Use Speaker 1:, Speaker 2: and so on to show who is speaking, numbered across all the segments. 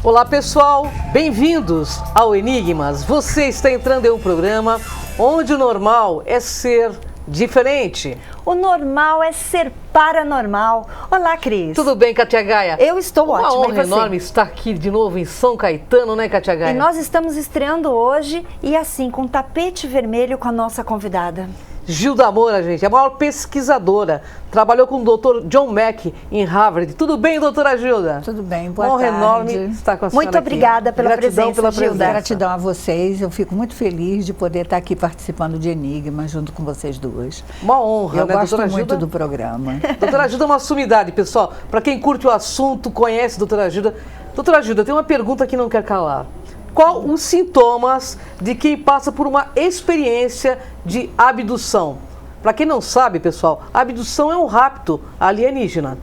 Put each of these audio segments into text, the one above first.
Speaker 1: Olá pessoal, bem-vindos ao Enigmas. Você está entrando em um programa onde o normal é ser diferente.
Speaker 2: O normal é ser paranormal. Olá, Cris.
Speaker 1: Tudo bem, Kátia Gaia?
Speaker 2: Eu estou ótima.
Speaker 1: Uma honra enorme estar aqui de novo em São Caetano, né, Kátia Gaia?
Speaker 2: E nós estamos estreando hoje e assim, com tapete vermelho com a nossa convidada.
Speaker 1: Gilda Moura, gente, é a maior pesquisadora. Trabalhou com o Dr. John Mack em Harvard. Tudo bem, doutora Gilda?
Speaker 3: Tudo bem, boa
Speaker 1: tarde.
Speaker 3: Honra
Speaker 1: enorme estar com a senhora
Speaker 2: Muito obrigada pela presença, Gilda.
Speaker 3: Gratidão a vocês. Eu fico muito feliz de poder estar aqui participando de Enigma junto com vocês duas.
Speaker 1: Uma honra,
Speaker 3: eu
Speaker 1: né,
Speaker 3: gosto
Speaker 1: doutora
Speaker 3: muito
Speaker 1: Gilda?
Speaker 3: do programa.
Speaker 1: Doutora Gilda é uma sumidade, pessoal. Para quem curte o assunto, conhece a doutora Gilda. Doutora Gilda, tem uma pergunta que não quer calar. Qual os sintomas de quem passa por uma experiência de abdução? Para quem não sabe, pessoal, a abdução é um rapto alienígena.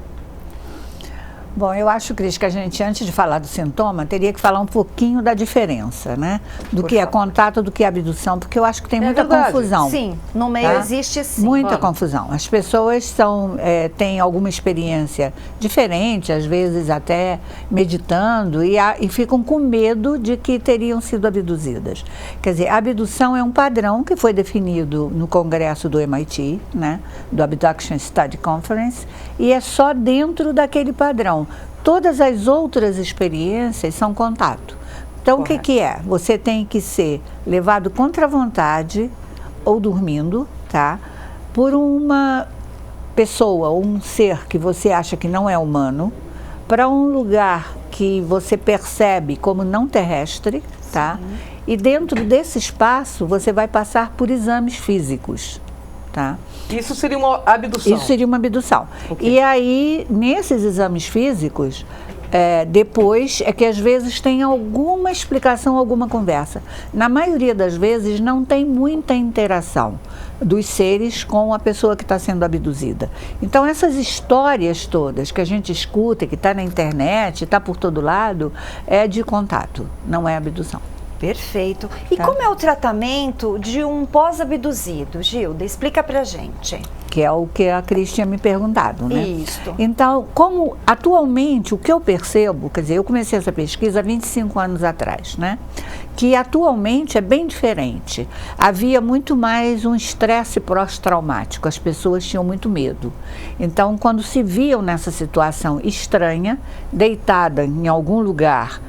Speaker 3: Bom, eu acho, Cris, que a gente, antes de falar do sintoma, teria que falar um pouquinho da diferença, né? Do que é contato, do que é abdução, porque eu acho que tem muita confusão.
Speaker 2: Sim, no meio existe sim.
Speaker 3: Muita confusão. As pessoas têm alguma experiência diferente, às vezes até meditando, e ficam com medo de que teriam sido abduzidas. Quer dizer, a abdução é um padrão que foi definido no congresso do MIT, né? Do Abduction Study Conference, e é só dentro daquele padrão. Todas as outras experiências são contato. Então, o que é? Você tem que ser levado contra a vontade ou dormindo, tá? Por uma pessoa ou um ser que você acha que não é humano, para um lugar que você percebe como não terrestre, tá? E dentro desse espaço, você vai passar por exames físicos, tá?
Speaker 1: Isso seria uma abdução?
Speaker 3: Isso seria uma abdução. Okay. E aí, nesses exames físicos, depois é que às vezes tem alguma explicação, alguma conversa. Na maioria das vezes não tem muita interação dos seres com a pessoa que está sendo abduzida. Então essas histórias todas que a gente escuta, que está na internet, está por todo lado, é de contato, não é abdução.
Speaker 2: Perfeito. E como é o tratamento de um pós-abduzido, Gilda? Explica pra gente.
Speaker 3: Que é o que a Cris tinha me perguntado, né?
Speaker 2: Isso.
Speaker 3: Então, como atualmente, o que eu percebo, quer dizer, eu comecei essa pesquisa há 25 anos atrás, né? Que atualmente é bem diferente. Havia muito mais um estresse pós-traumático, as pessoas tinham muito medo. Então, quando se viam nessa situação estranha, deitada em algum lugar,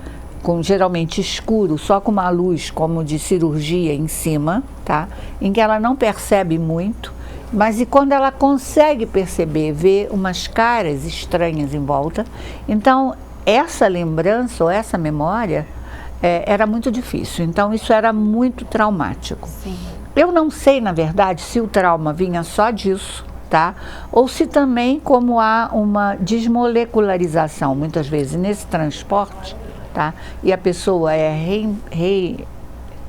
Speaker 3: geralmente escuro, só com uma luz como de cirurgia em cima, tá? Em que ela não percebe muito, mas e quando ela consegue perceber, ver umas caras estranhas em volta, então essa lembrança ou essa memória era muito difícil, então isso era muito traumático.
Speaker 2: Sim.
Speaker 3: Eu não sei, na verdade, se o trauma vinha só disso, tá? Ou se também, como há uma desmolecularização, muitas vezes, nesse transporte, tá? E a pessoa é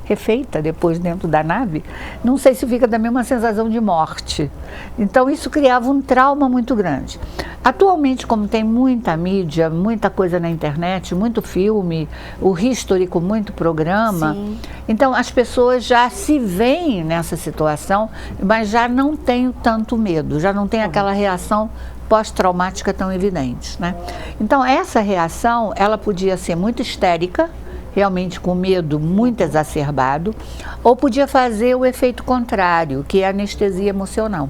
Speaker 3: refeita depois dentro da nave, não sei se fica também uma sensação de morte. Então isso criava um trauma muito grande. Atualmente, como tem muita mídia, muita coisa na internet, muito filme, o History com muito programa, sim, então as pessoas já se veem nessa situação, mas já não têm tanto medo, já não tem aquela reação pós-traumática tão evidentes, né? Então essa reação, ela podia ser muito histérica, realmente com medo muito exacerbado, ou podia fazer o efeito contrário, que é a anestesia emocional.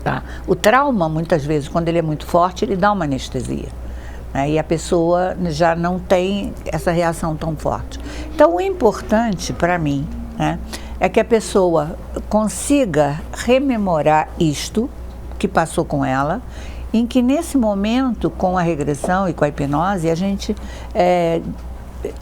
Speaker 3: Tá? O trauma, muitas vezes, quando ele é muito forte, ele dá uma anestesia, né? E a pessoa já não tem essa reação tão forte. Então o importante para mim, né, é que a pessoa consiga rememorar isto que passou com ela, em que nesse momento, com a regressão e com a hipnose, a gente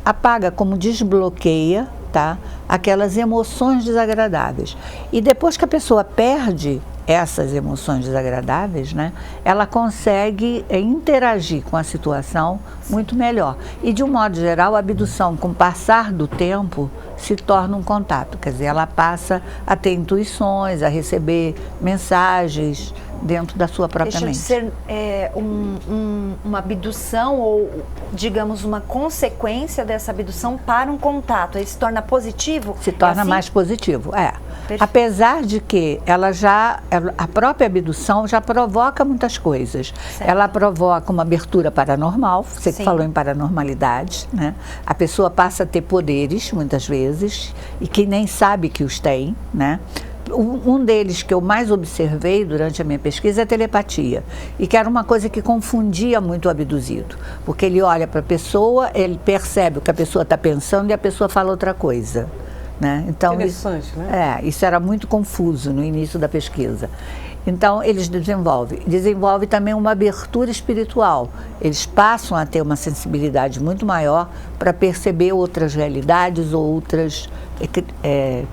Speaker 3: apaga, como desbloqueia, tá, aquelas emoções desagradáveis. E depois que a pessoa perde essas emoções desagradáveis, né, ela consegue interagir com a situação muito melhor. E de um modo geral, a abdução, com o passar do tempo, se torna um contato. Quer dizer, ela passa a ter intuições, a receber mensagens, dentro da sua própria
Speaker 2: Deixa
Speaker 3: mente.
Speaker 2: de ser uma abdução ou, digamos, uma consequência dessa abdução para um contato. Ele se torna positivo?
Speaker 3: Se torna
Speaker 2: assim?
Speaker 3: mais positivo, é.
Speaker 2: Perfeito.
Speaker 3: Apesar de que a própria abdução já provoca muitas coisas.
Speaker 2: Certo.
Speaker 3: Ela provoca uma abertura paranormal, você que
Speaker 2: Sim.
Speaker 3: falou em paranormalidade, né? A pessoa passa a ter poderes, muitas vezes, e que nem sabe que os tem, né? Um deles que eu mais observei durante a minha pesquisa é a telepatia, e que era uma coisa que confundia muito o abduzido, porque ele olha para a pessoa, ele percebe o que a pessoa está pensando e a pessoa fala outra coisa, né? Então,
Speaker 1: Interessante, né?
Speaker 3: isso era muito confuso no início da pesquisa. Então, eles desenvolvem também uma abertura espiritual. Eles passam a ter uma sensibilidade muito maior para perceber outras realidades ou outras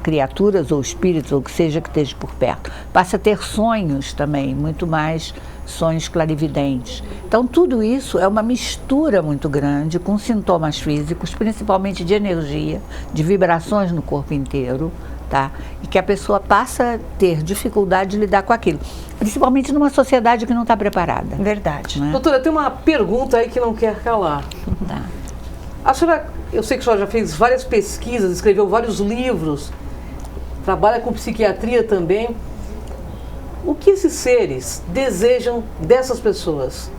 Speaker 3: criaturas ou espíritos, ou o que seja que esteja por perto. Passa a ter sonhos também, muito mais sonhos clarividentes. Então, tudo isso é uma mistura muito grande com sintomas físicos, principalmente de energia, de vibrações no corpo inteiro, tá? E que a pessoa passa a ter dificuldade de lidar com aquilo, principalmente numa sociedade que não está preparada.
Speaker 2: Verdade.
Speaker 3: Né?
Speaker 1: Doutora, tem uma pergunta aí que não quer calar.
Speaker 3: Tá.
Speaker 1: A senhora, eu sei que a senhora já fez várias pesquisas, escreveu vários livros, trabalha com psiquiatria também. O que esses seres desejam dessas pessoas?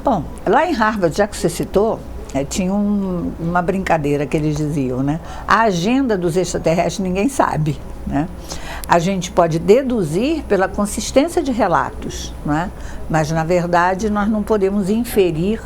Speaker 3: Bom, lá em Harvard, já que você citou, tinha uma brincadeira que eles diziam, né? A agenda dos extraterrestres ninguém sabe, né? A gente pode deduzir pela consistência de relatos, né? Mas, na verdade, nós não podemos inferir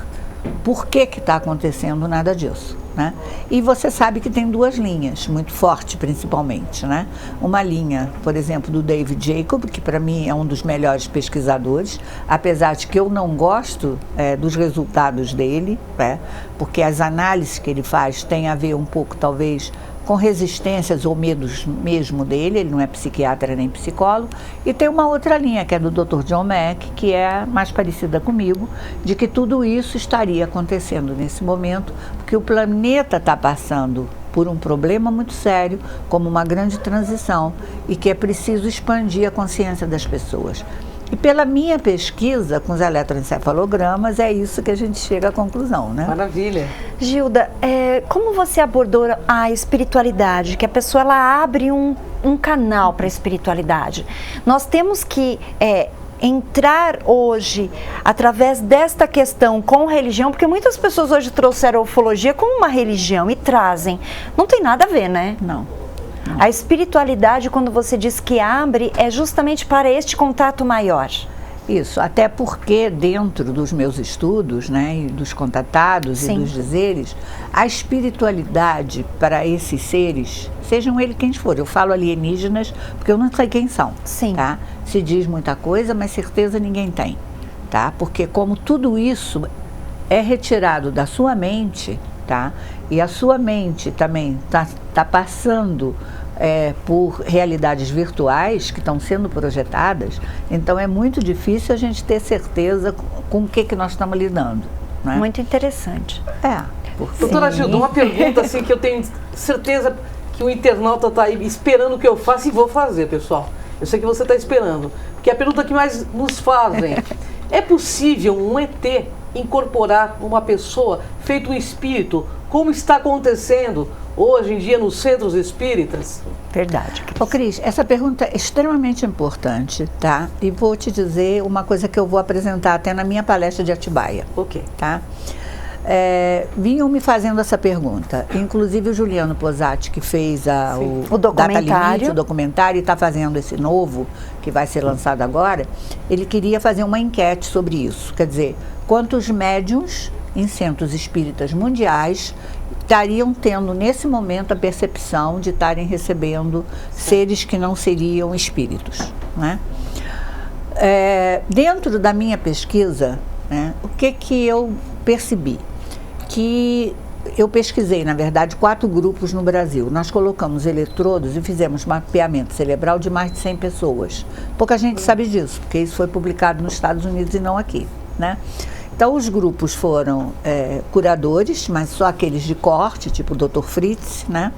Speaker 3: por que está acontecendo nada disso, né? E você sabe que tem duas linhas, muito forte principalmente, né? Uma linha, por exemplo, do David Jacob, que para mim é um dos melhores pesquisadores, apesar de que eu não gosto dos resultados dele, né? Porque as análises que ele faz têm a ver um pouco, talvez, com resistências ou medos mesmo dele, ele não é psiquiatra nem psicólogo, e tem uma outra linha, que é do Dr. John Mack, que é mais parecida comigo, de que tudo isso estaria acontecendo nesse momento, porque o planeta está passando por um problema muito sério, como uma grande transição, e que é preciso expandir a consciência das pessoas. E pela minha pesquisa com os eletroencefalogramas, é isso que a gente chega à conclusão, né?
Speaker 1: Maravilha.
Speaker 2: Gilda, como você abordou a espiritualidade? Que a pessoa ela abre um canal para a espiritualidade. Nós temos que entrar hoje através desta questão com religião, porque muitas pessoas hoje trouxeram a ufologia como uma religião e trazem. Não tem nada a ver, né?
Speaker 3: Não.
Speaker 2: A espiritualidade, quando você diz que abre, é justamente para este contato maior.
Speaker 3: Isso, até porque dentro dos meus estudos, né, e dos contatados
Speaker 2: Sim.
Speaker 3: e dos dizeres, a espiritualidade para esses seres, sejam eles quem for, eu falo alienígenas porque eu não sei quem são,
Speaker 2: Sim.
Speaker 3: tá? Se diz muita coisa, mas certeza ninguém tem, tá? Porque como tudo isso é retirado da sua mente, tá? E a sua mente também tá passando por realidades virtuais que estão sendo projetadas, então é muito difícil a gente ter certeza com o que nós estamos lidando, né?
Speaker 2: Muito interessante.
Speaker 1: Doutora Gilda, uma pergunta assim que eu tenho certeza que o internauta está aí esperando que eu faça e vou fazer, pessoal. Eu sei que você está esperando, porque é a pergunta que mais nos fazem. É possível um ET incorporar uma pessoa, feito um espírito, como está acontecendo hoje em dia nos centros espíritas?
Speaker 2: Verdade.
Speaker 3: Ô Cris, essa pergunta é extremamente importante, tá? E vou te dizer uma coisa que eu vou apresentar até na minha palestra de Atibaia.
Speaker 1: Ok.
Speaker 3: Tá? Vinham me fazendo essa pergunta, inclusive o Juliano Posati, que fez
Speaker 2: o documentário.
Speaker 3: Data Limite, o documentário, e está fazendo esse novo, que vai ser lançado agora, ele queria fazer uma enquete sobre isso, quer dizer, quantos médiuns em centros espíritas mundiais estariam tendo nesse momento a percepção de estarem recebendo seres que não seriam espíritos, né? Dentro da minha pesquisa, né, o que eu percebi? Que eu pesquisei, na verdade, 4 grupos no Brasil. Nós colocamos eletrodos e fizemos mapeamento cerebral de mais de 100 pessoas. Pouca gente sabe disso, porque isso foi publicado nos Estados Unidos e não aqui, né? Então, os grupos foram curadores, mas só aqueles de corte, tipo o Dr. Fritz, né?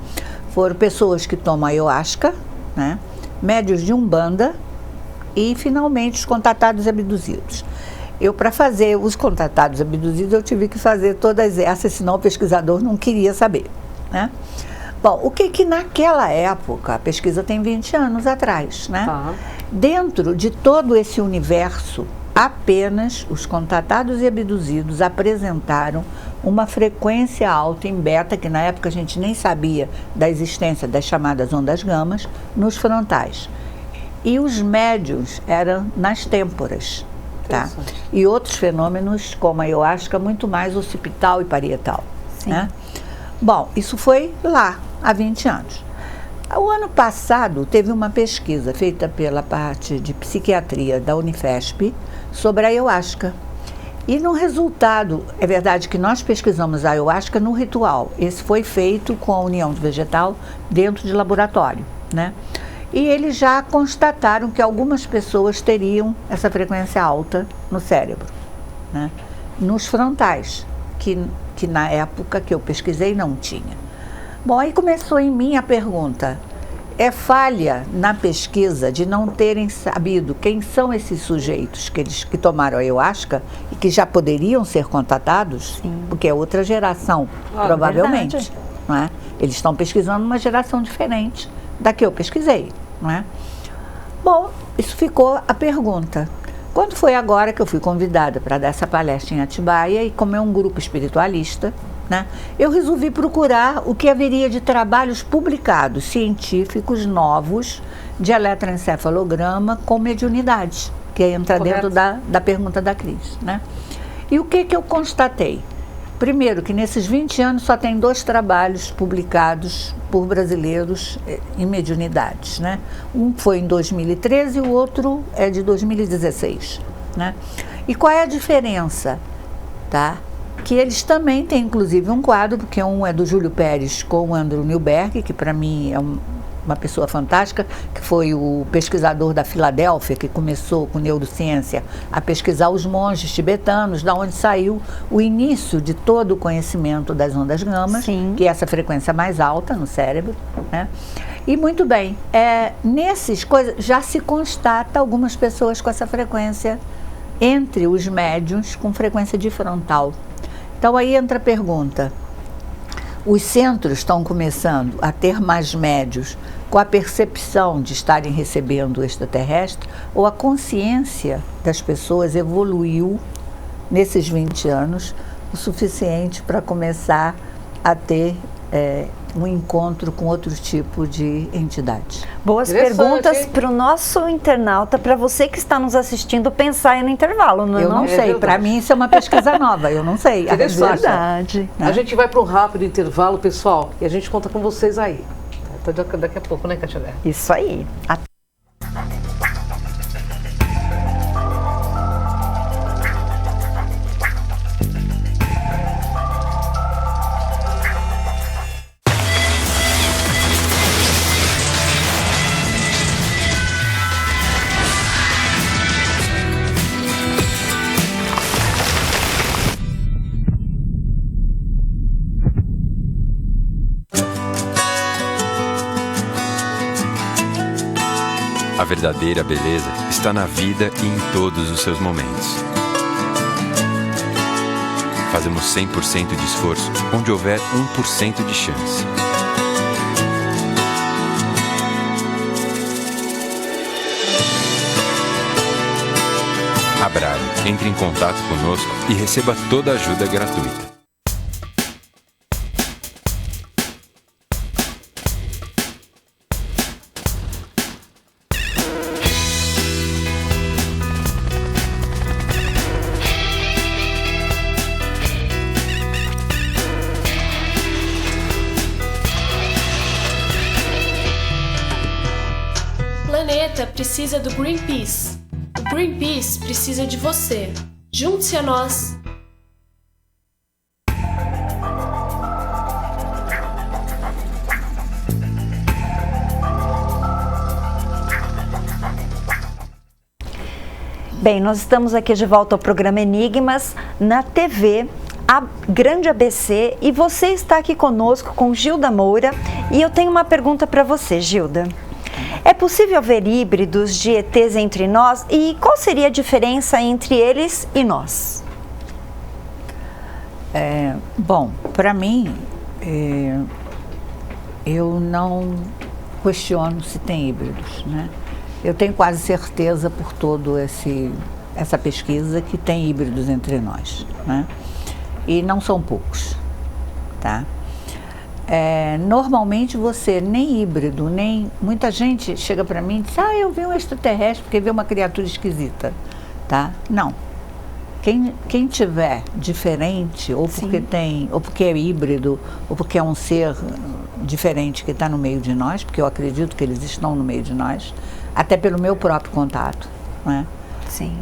Speaker 3: Foram pessoas que tomam ayahuasca, né? Médios de Umbanda, e finalmente os contatados e abduzidos. Para fazer os contatados e abduzidos, eu tive que fazer todas essas, senão o pesquisador não queria saber, né? Bom, o que naquela época, a pesquisa tem 20 anos atrás, né? Dentro de todo esse universo, apenas os contatados e abduzidos apresentaram uma frequência alta em beta, que na época a gente nem sabia da existência das chamadas ondas gamas, nos frontais. E os médios eram nas têmporas, tá? E outros fenômenos, como a ayahuasca, muito mais occipital e parietal, né? Bom, isso foi lá, há 20 anos. O ano passado teve uma pesquisa feita pela parte de psiquiatria da Unifesp sobre a ayahuasca. E no resultado, é verdade que nós pesquisamos a ayahuasca no ritual. Esse foi feito com a união de vegetal dentro de laboratório, né? E eles já constataram que algumas pessoas teriam essa frequência alta no cérebro, né? Nos frontais, que na época que eu pesquisei não tinha. Bom, aí começou em mim a pergunta: é falha na pesquisa de não terem sabido quem são esses sujeitos que tomaram a ayahuasca e que já poderiam ser contatados? Sim. Porque é outra geração, provavelmente. Não é? Eles estão pesquisando uma geração diferente da que eu pesquisei. Não é? Bom, isso ficou a pergunta. Quando foi agora que eu fui convidada para dar essa palestra em Atibaia, e como é um grupo espiritualista, né, eu resolvi procurar o que haveria de trabalhos publicados, científicos, novos, de eletroencefalograma com mediunidade, que entra dentro da pergunta da Cris, né? E o que eu constatei? Primeiro, que nesses 20 anos só tem 2 trabalhos publicados por brasileiros em mediunidades, né? Um foi em 2013 e o outro é de 2016, né? E qual é a diferença, tá? Que eles também têm, inclusive, um quadro, porque um é do Júlio Pérez com o Andrew Newberg, que para mim é uma pessoa fantástica, que foi o pesquisador da Filadélfia, que começou com neurociência a pesquisar os monges tibetanos, da onde saiu o início de todo o conhecimento das ondas gamas, que é essa frequência mais alta no cérebro, né? E muito bem, nesses coisas já se constata algumas pessoas com essa frequência entre os médiuns com frequência difrontal. Então aí entra a pergunta: os centros estão começando a ter mais médios com a percepção de estarem recebendo o extraterrestre, ou a consciência das pessoas evoluiu nesses 20 anos o suficiente para começar a ter um encontro com outro tipo de entidade?
Speaker 2: Boas perguntas para o nosso internauta, para você que está nos assistindo pensar aí no intervalo, não é?
Speaker 3: Eu não sei, para mim isso é uma pesquisa nova, eu não sei.
Speaker 1: É
Speaker 2: verdade.
Speaker 1: A gente vai para um rápido intervalo, pessoal, e a gente conta com vocês aí. Até daqui a pouco, né, Cátia?
Speaker 2: Isso aí.
Speaker 4: A verdadeira beleza está na vida e em todos os seus momentos. Fazemos 100% de esforço onde houver 1% de chance. Abrae, entre em contato conosco e receba toda a ajuda gratuita.
Speaker 5: O planeta precisa do Greenpeace. O Greenpeace precisa de você. Junte-se a nós.
Speaker 2: Bem, nós estamos aqui de volta ao programa Enigmas na TV a Grande ABC, e você está aqui conosco com Gilda Moura, e eu tenho uma pergunta para você, Gilda. É possível ver híbridos de ETs entre nós? E qual seria a diferença entre eles e nós?
Speaker 3: Bom, para mim, eu não questiono se tem híbridos, né? Eu tenho quase certeza por todo essa pesquisa que tem híbridos entre nós, né? E não são poucos, tá? Normalmente você nem híbrido, nem... Muita gente chega para mim e diz, eu vi um extraterrestre porque vi uma criatura esquisita, tá? Não. Quem tiver diferente, ou porque ou porque é híbrido, ou porque é um ser diferente que está no meio de nós, porque eu acredito que eles estão no meio de nós, até pelo meu próprio contato, né?
Speaker 2: Sim.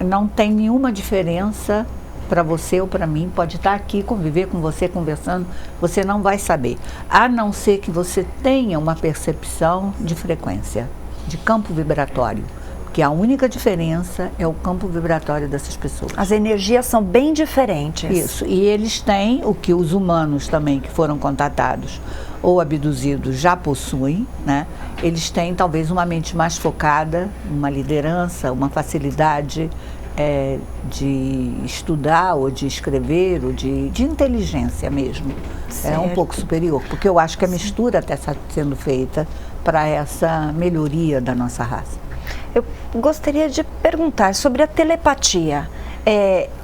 Speaker 3: Não tem nenhuma diferença para você ou para mim, pode estar aqui, conviver com você, conversando, você não vai saber, a não ser que você tenha uma percepção de frequência, de campo vibratório. Que a única diferença é o campo vibratório dessas pessoas.
Speaker 2: As energias são bem diferentes.
Speaker 3: Isso, e eles têm o que os humanos também que foram contatados ou abduzidos já possuem, né? Eles têm talvez uma mente mais focada, uma liderança, uma facilidade de estudar ou de escrever, ou de inteligência mesmo.
Speaker 2: Certo.
Speaker 3: É um pouco superior, porque eu acho que a mistura está sendo feita para essa melhoria da nossa raça.
Speaker 2: Eu gostaria de perguntar sobre a telepatia.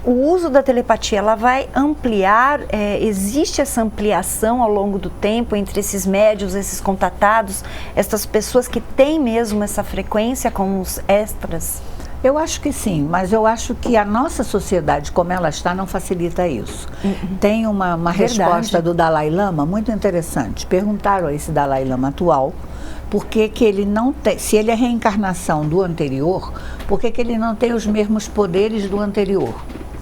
Speaker 2: O uso da telepatia, ela vai ampliar, existe essa ampliação ao longo do tempo entre esses médiuns, esses contatados, essas pessoas que têm mesmo essa frequência com os extras?
Speaker 3: Eu acho que sim, mas eu acho que a nossa sociedade, como ela está, não facilita isso. Tem uma resposta do Dalai Lama muito interessante. Perguntaram a esse Dalai Lama atual por que ele não tem, se ele é reencarnação do anterior, por que ele não tem os mesmos poderes do anterior,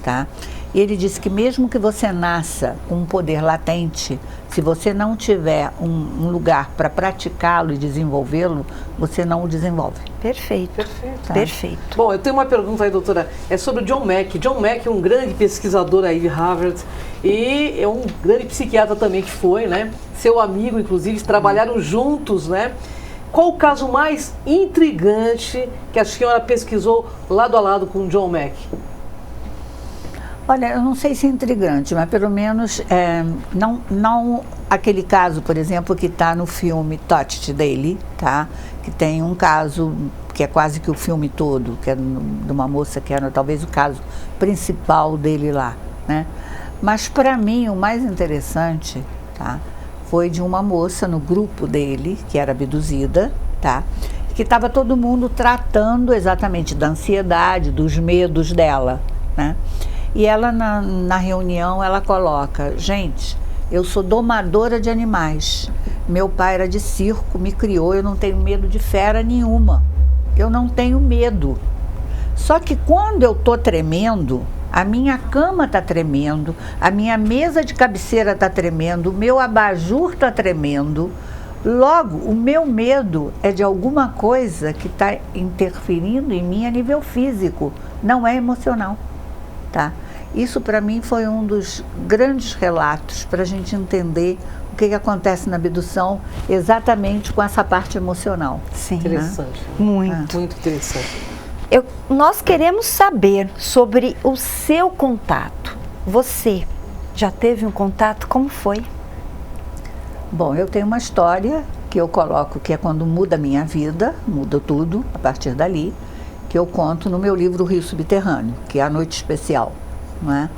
Speaker 3: tá? E ele disse que mesmo que você nasça com um poder latente, se você não tiver um lugar para praticá-lo e desenvolvê-lo, você não o desenvolve.
Speaker 2: Perfeito.
Speaker 1: Perfeito.
Speaker 2: Tá. Perfeito.
Speaker 1: Bom, eu tenho uma pergunta aí, doutora. É sobre o John Mack. John Mack é um grande pesquisador aí de Harvard e é um grande psiquiatra também que foi, né? Seu amigo, inclusive, trabalharam juntos, né? Qual o caso mais intrigante que a senhora pesquisou lado a lado com o John Mack?
Speaker 3: Olha, eu não sei se é intrigante, mas pelo menos não aquele caso, por exemplo, que está no filme Touched dele, tá? Que tem um caso que é quase que o filme todo, que é de uma moça que era talvez o caso principal dele lá, né? Mas para mim o mais interessante, tá? Foi de uma moça no grupo dele, que era abduzida, tá? Que estava todo mundo tratando exatamente da ansiedade, dos medos dela, né? E ela, na reunião, ela coloca, gente, eu sou domadora de animais, meu pai era de circo, me criou, eu não tenho medo de fera nenhuma, eu não tenho medo. Só que quando eu tô tremendo, a minha cama está tremendo, a minha mesa de cabeceira está tremendo, o meu abajur está tremendo. Logo, o meu medo é de alguma coisa que está interferindo em mim a nível físico, não é emocional, tá? Isso para mim foi um dos grandes relatos para a gente entender o que acontece na abdução exatamente com essa parte emocional.
Speaker 2: Sim.
Speaker 1: Interessante.
Speaker 2: Muito.
Speaker 1: Muito interessante.
Speaker 2: Nós queremos saber sobre o seu contato. Você já teve um contato? Como foi?
Speaker 3: Bom, eu tenho uma história que eu coloco, que é quando muda a minha vida, muda tudo a partir dali, que eu conto no meu livro Rio Subterrâneo, que é a Noite Especial, não é?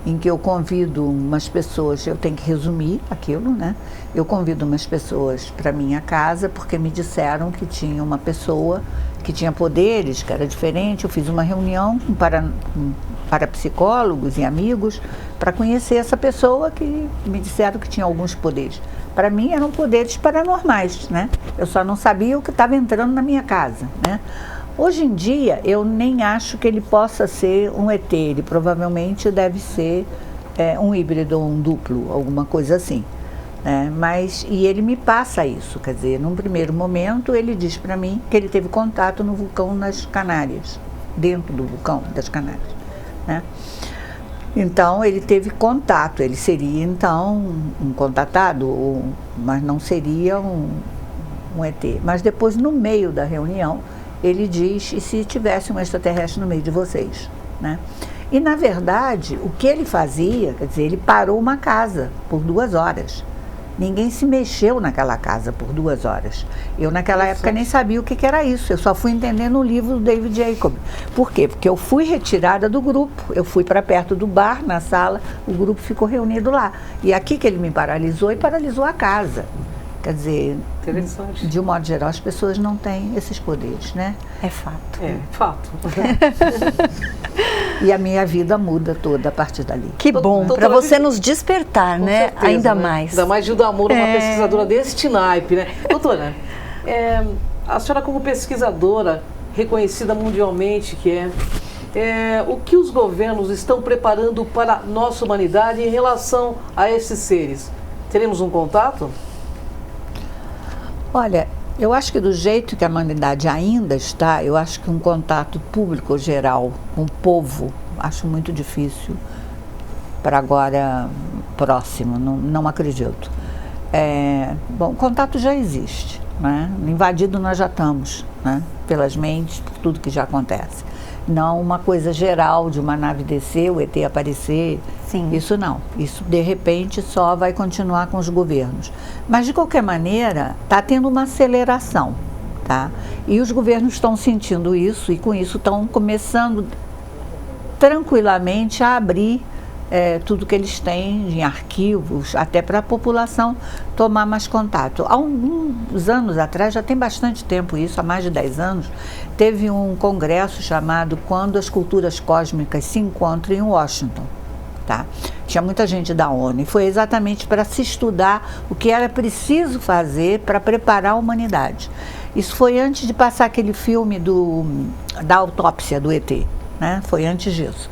Speaker 3: Em que eu convido umas pessoas, eu tenho que resumir aquilo, né? Eu convido umas pessoas para minha casa porque me disseram que tinha uma pessoa que tinha poderes, que era diferente. Eu fiz uma reunião com parapsicólogos e amigos para conhecer essa pessoa que me disseram que tinha alguns poderes. Para mim eram poderes paranormais, né? Eu só não sabia o que estava entrando na minha casa, né? Hoje em dia, eu nem acho que ele possa ser um ET, ele provavelmente deve ser um híbrido ou um duplo, alguma coisa assim, né? E ele me passa isso, quer dizer, num primeiro momento ele diz para mim que ele teve contato no vulcão nas Canárias, dentro do vulcão das Canárias, né? Então ele teve contato, ele seria então um contatado, mas não seria um ET. Mas depois, no meio da reunião, ele diz, e se tivesse um extraterrestre no meio de vocês, né? E, na verdade, o que ele fazia, quer dizer, ele parou uma casa por 2 horas. Ninguém se mexeu naquela casa por 2 horas. Eu, naquela época, nem sabia o que era isso. Eu só fui entender no livro do David Jacob. Por quê? Porque eu fui retirada do grupo. Eu fui para perto do bar, na sala, o grupo ficou reunido lá. E aqui que ele me paralisou e paralisou a casa. Quer dizer, de um modo geral, as pessoas não têm esses poderes, né?
Speaker 2: É fato.
Speaker 1: É, fato.
Speaker 3: E a minha vida muda toda a partir dali.
Speaker 2: Que bom, para você nos despertar,
Speaker 1: Com
Speaker 2: né?
Speaker 1: certeza,
Speaker 2: Ainda
Speaker 1: né?
Speaker 2: mais.
Speaker 1: Ainda mais Gilda Moura, uma pesquisadora deste naipe, né? Doutora, a senhora como pesquisadora reconhecida mundialmente que o que os governos estão preparando para a nossa humanidade em relação a esses seres? Teremos um contato?
Speaker 3: Olha, eu acho que do jeito que a humanidade ainda está, eu acho que um contato público geral com o povo, acho muito difícil para agora próximo, não acredito. Bom, o contato já existe, né? Invadido nós já estamos, né? Pelas mentes, por tudo que já acontece. Não uma coisa geral de uma nave descer, o ET aparecer.
Speaker 2: Sim.
Speaker 3: Isso não. Isso, de repente, só vai continuar com os governos. Mas, de qualquer maneira, está tendo uma aceleração, tá? E os governos estão sentindo isso e, com isso, estão começando tranquilamente a abrir tudo que eles têm em arquivos, até para a população tomar mais contato. Há uns anos atrás, já tem bastante tempo isso, há mais de 10 anos, teve um congresso chamado Quando as Culturas Cósmicas se Encontram em Washington. Tá? Tinha muita gente da ONU e foi exatamente para se estudar o que era preciso fazer para preparar a humanidade. Isso foi antes de passar aquele filme da autópsia do ET, né? Foi antes disso.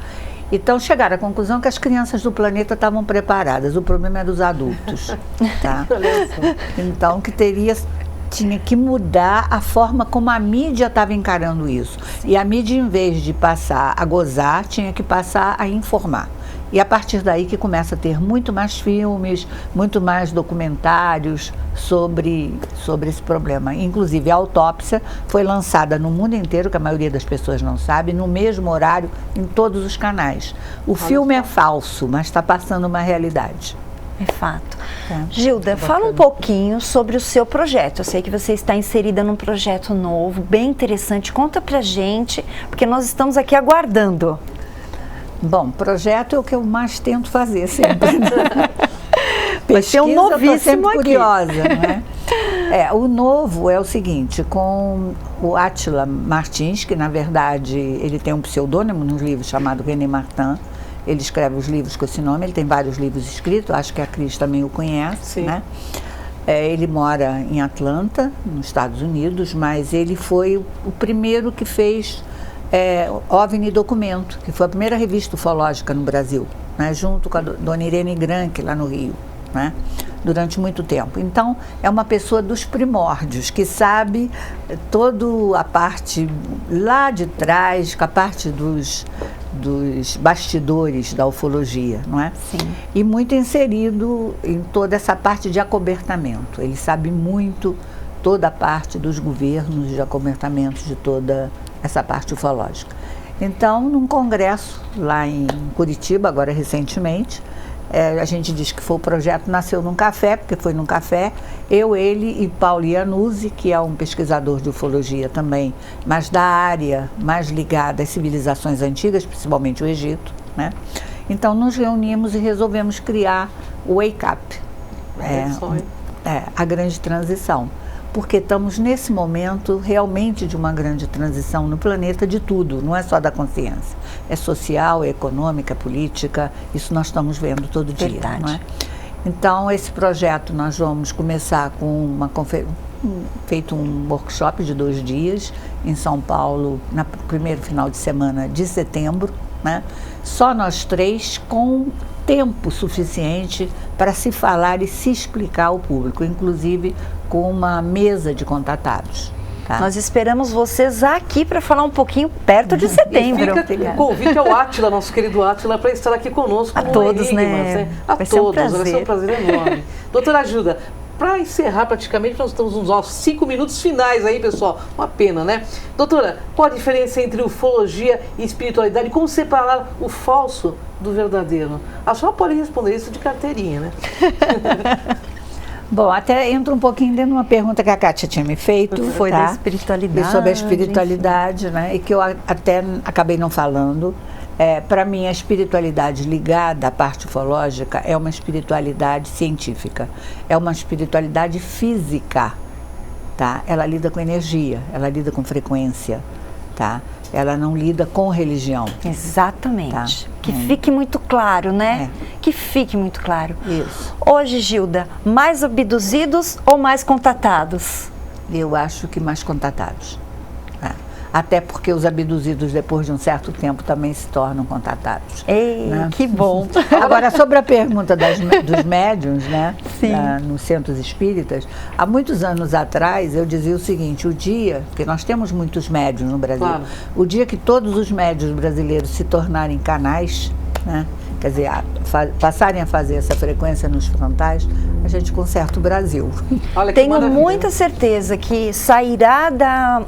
Speaker 3: Então chegaram à conclusão que as crianças do planeta estavam preparadas, o problema é dos adultos. Tá? Então que tinha que mudar a forma como a mídia estava encarando isso. E a mídia, em vez de passar a gozar, tinha que passar a informar. E a partir daí que começa a ter muito mais filmes, muito mais documentários sobre esse problema. Inclusive a autópsia foi lançada no mundo inteiro, que a maioria das pessoas não sabe, no mesmo horário, em todos os canais. O filme é falso, mas está passando uma realidade.
Speaker 2: É fato. Gilda, fala um pouquinho sobre o seu projeto. Eu sei que você está inserida num projeto novo, bem interessante. Conta pra gente, porque nós estamos aqui aguardando.
Speaker 3: Bom, projeto é o que eu mais tento fazer sempre.
Speaker 2: Vai ser um novíssimo aqui.
Speaker 3: Curiosa, não é? O novo é o seguinte, com o Átila Martins, que na verdade ele tem um pseudônimo nos livros chamado René Martin. Ele escreve os livros com esse nome, ele tem vários livros escritos, acho que a Cris também o conhece. Sim. Né? Ele mora em Atlanta, nos Estados Unidos, mas ele foi o primeiro que fez OVNI Documento, que foi a primeira revista ufológica no Brasil, né, junto com a dona Irene Granck, lá no Rio, né, durante muito tempo. Então, é uma pessoa dos primórdios, que sabe toda a parte lá de trás, com a parte dos bastidores da ufologia, não é?
Speaker 2: Sim.
Speaker 3: E muito inserido em toda essa parte de acobertamento. Ele sabe muito toda a parte dos governos, de acobertamentos, de toda essa parte ufológica. Então, num congresso lá em Curitiba, agora recentemente, a gente diz que foi o projeto nasceu num café, porque foi num café, eu, ele e Paulo Iannuzzi, que é um pesquisador de ufologia também, mas da área mais ligada às civilizações antigas, principalmente o Egito, né? Então, nos reunimos e resolvemos criar o Wake Up, a grande transição. Porque estamos nesse momento realmente de uma grande transição no planeta de tudo, não é só da consciência. É social, é econômica, é política, isso nós estamos vendo todo dia.
Speaker 2: Verdade.
Speaker 3: Não é? Então, esse projeto nós vamos começar com feito um workshop de 2 dias em São Paulo, no primeiro final de semana de setembro, né? Só nós 3, com tempo suficiente para se falar e se explicar ao público, inclusive com uma mesa de contatados. Tá?
Speaker 2: Nós esperamos vocês aqui para falar um pouquinho perto de setembro.
Speaker 1: E fica o convite ao Átila, nosso querido Átila, para estar aqui conosco.
Speaker 2: A todos, né?
Speaker 1: A todos, vai ser um prazer enorme. Doutora Gilda, para encerrar praticamente, nós estamos nos nossos 5 minutos finais aí, pessoal. Uma pena, né? Doutora, qual a diferença entre ufologia e espiritualidade? Como separar o falso do verdadeiro? A senhora pode responder isso de carteirinha, né?
Speaker 3: Bom, até entra um pouquinho dentro de uma pergunta que a Kátia tinha me feito.
Speaker 2: Foi da espiritualidade.
Speaker 3: Sobre a espiritualidade, né? E que eu até acabei não falando. Para mim, a espiritualidade ligada à parte ufológica é uma espiritualidade científica, é uma espiritualidade física, tá? Ela lida com energia, ela lida com frequência, tá? Ela não lida com religião.
Speaker 2: Exatamente.
Speaker 3: Tá?
Speaker 2: Que fique muito claro, né? Que fique muito claro.
Speaker 3: Isso.
Speaker 2: Hoje, Gilda, mais abduzidos ou mais contatados?
Speaker 3: Eu acho que mais contatados. Né? Até porque os abduzidos, depois de um certo tempo, também se tornam contatados.
Speaker 2: Ei,
Speaker 3: né?
Speaker 2: que bom!
Speaker 3: Agora, sobre a pergunta dos médiuns, né?
Speaker 2: Sim.
Speaker 3: Nos centros espíritas, há muitos anos atrás eu dizia o seguinte: o dia, porque nós temos muitos médiuns no Brasil,
Speaker 1: Claro.
Speaker 3: o dia que todos os médiuns brasileiros se tornarem canais, né? Quer dizer, passarem a fazer essa frequência nos frontais, a gente conserta o Brasil.
Speaker 1: Olha que
Speaker 2: Tenho
Speaker 1: maravilha.
Speaker 2: muita certeza que sairá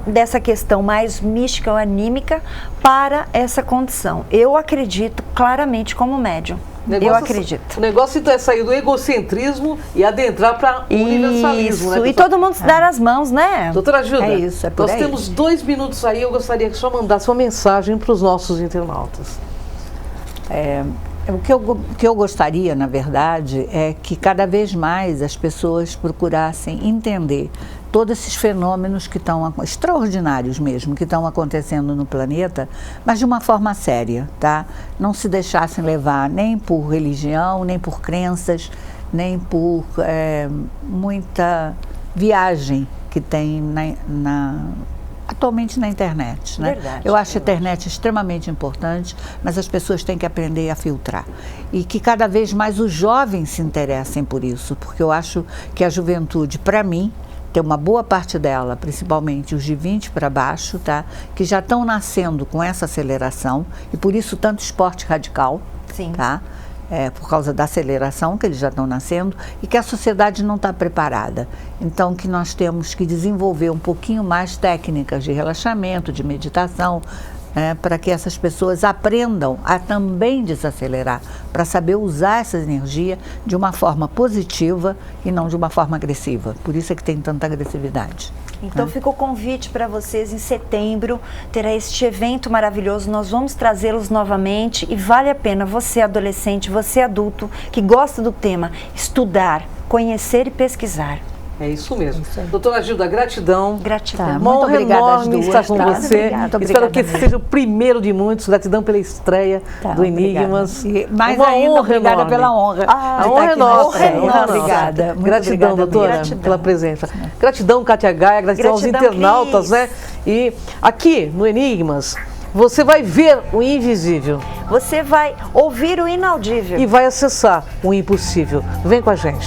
Speaker 2: dessa questão mais mística ou anímica para essa condição. Eu acredito claramente como médium. Eu acredito.
Speaker 1: O negócio então é sair do egocentrismo e adentrar para o universalismo,
Speaker 2: Isso,
Speaker 1: né?
Speaker 2: e todo mundo se dar as mãos, né?
Speaker 1: Doutora Gilda,
Speaker 3: É isso, é por
Speaker 1: nós
Speaker 3: aí.
Speaker 1: temos 2 minutos aí, eu gostaria que só mandasse uma mensagem para os nossos internautas.
Speaker 3: O que eu gostaria, na verdade, é que cada vez mais as pessoas procurassem entender todos esses fenômenos que estão extraordinários mesmo, que estão acontecendo no planeta, mas de uma forma séria, tá? Não se deixassem levar nem por religião, nem por crenças, nem por muita viagem que tem atualmente na internet, né?
Speaker 2: Verdade.
Speaker 3: Eu acho a internet extremamente importante, mas as pessoas têm que aprender a filtrar. E que cada vez mais os jovens se interessem por isso, porque eu acho que a juventude, para mim, tem uma boa parte dela, principalmente os de 20 para baixo, tá? Que já estão nascendo com essa aceleração, e por isso tanto esporte radical,
Speaker 2: Sim.
Speaker 3: tá? Por causa da aceleração que eles já estão nascendo e que a sociedade não está preparada. Então, que nós temos que desenvolver um pouquinho mais técnicas de relaxamento, de meditação, para que essas pessoas aprendam a também desacelerar, para saber usar essa energia de uma forma positiva e não de uma forma agressiva. Por isso é que tem tanta agressividade.
Speaker 2: Então fica o convite para vocês, em setembro terá este evento maravilhoso, nós vamos trazê-los novamente e vale a pena você adolescente, você adulto que gosta do tema, estudar, conhecer e pesquisar.
Speaker 1: É isso mesmo. Doutora Gilda, gratidão.
Speaker 2: Gratidão.
Speaker 3: Tá,
Speaker 1: Uma
Speaker 3: muito
Speaker 1: honra
Speaker 3: obrigada às
Speaker 1: enorme
Speaker 3: duas,
Speaker 1: estar com
Speaker 3: tá?
Speaker 1: você.
Speaker 3: Obrigada,
Speaker 1: Espero que esse
Speaker 3: mesmo.
Speaker 1: seja o primeiro de muitos. Gratidão pela estreia
Speaker 3: Tá,
Speaker 1: do Enigmas.
Speaker 3: obrigada. E mais
Speaker 1: Uma
Speaker 3: ainda,
Speaker 1: honra
Speaker 3: obrigada
Speaker 1: enorme.
Speaker 3: pela honra.
Speaker 1: A
Speaker 3: de
Speaker 1: honra
Speaker 3: estar
Speaker 1: é
Speaker 3: aqui na
Speaker 1: nossa.
Speaker 3: estreia.
Speaker 1: Honra é nossa.
Speaker 3: Obrigada. Muito
Speaker 1: Gratidão,
Speaker 3: obrigada
Speaker 1: doutora,
Speaker 3: mesmo.
Speaker 1: pela presença. Gratidão, Kátia Gaia. Gratidão aos
Speaker 2: Gratidão,
Speaker 1: internautas,
Speaker 2: Cris.
Speaker 1: né? E aqui no Enigmas, você vai ver o invisível
Speaker 2: Você vai ouvir o inaudível.
Speaker 1: e vai acessar o impossível. Vem com a gente.